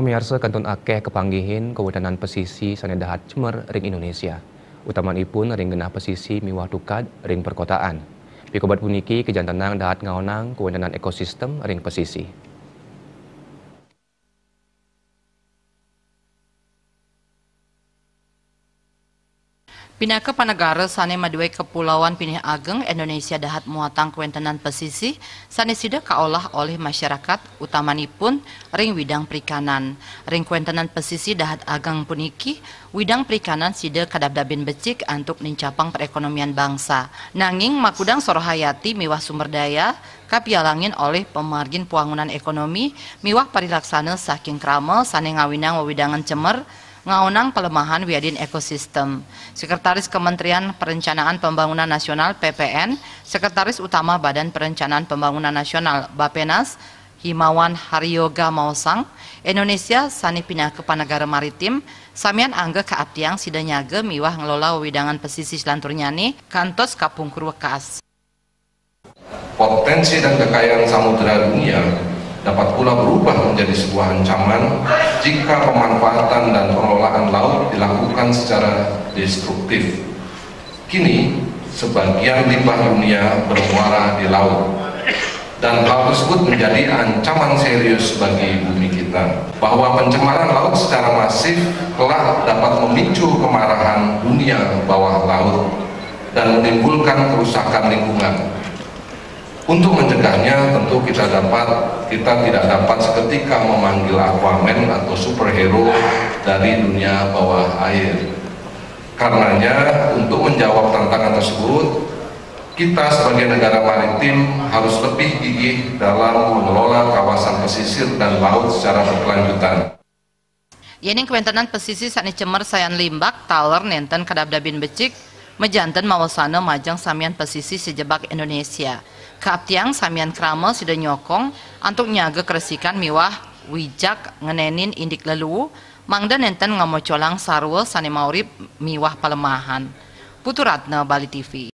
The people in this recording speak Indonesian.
Pemirsa kantun akeh kepanggihin kewadanan pesisi sanedahat cemer ring Indonesia. Utamanipun ring genah pesisi miwah tukad ring perkotaan. Pikobat puniki kejantanang dahat ngaonang kewadanan ekosistem ring pesisi. Pinaka panagara sane maduai kepulauan Pinih Ageng Indonesia dahat muatang kuentenan pesisih sane sida kaolah oleh masyarakat utamanipun ring widang perikanan. Ring kuentenan pesisih dahat ageng puniki widang perikanan sida kadabdabin becik antuk nincapang perekonomian bangsa. Nanging makudang sorohayati miwah sumber daya kapialangin oleh pemargin puangunan ekonomi miwah parilaksana saking krama sane ngawinang wewidangan cemer ngaonang pelemahan wiadin ekosistem. Sekretaris Kementerian Perencanaan Pembangunan Nasional PPN, Sekretaris Utama Badan Perencanaan Pembangunan Nasional Bapenas, Himawan Haryoga Mausang, Indonesia sani pindah ke panegara maritim, samian angge kaatiang sida nyage miwah ngelola wewidangan pesisih lanturnyani kantos kapungkur wekas. Potensi dan kekayaan samudera dunia dapat pula berubah menjadi sebuah ancaman jika pemanfaatan dan pengelolaan laut dilakukan secara destruktif. Kini, sebagian limbah dunia bermuara di laut, dan hal tersebut menjadi ancaman serius bagi bumi kita. Bahwa pencemaran laut secara masif kelak dapat memicu kemarahan dunia bawah laut dan menimbulkan kerusakan lingkungan. Untuk mencegahnya tentu kita tidak dapat seketika memanggil Aquaman atau superhero dari dunia bawah air. Karenanya untuk menjawab tantangan tersebut, kita sebagai negara maritim harus lebih gigih dalam mengelola kawasan pesisir dan laut secara berkelanjutan. Yening kewentenan pesisih sani cemer sayan limbak taler nenten kadabdabin becik mejanten mawasana majang samian pesisih sejebak Indonesia. Kaaptiang samian krama sida nyokong antuk nyaga keresikan miwah wijak ngenenin indik lelu mangda nenten ngamocolang sarwa sane maurip miwah palemahan. Putu Ratna, Bali TV.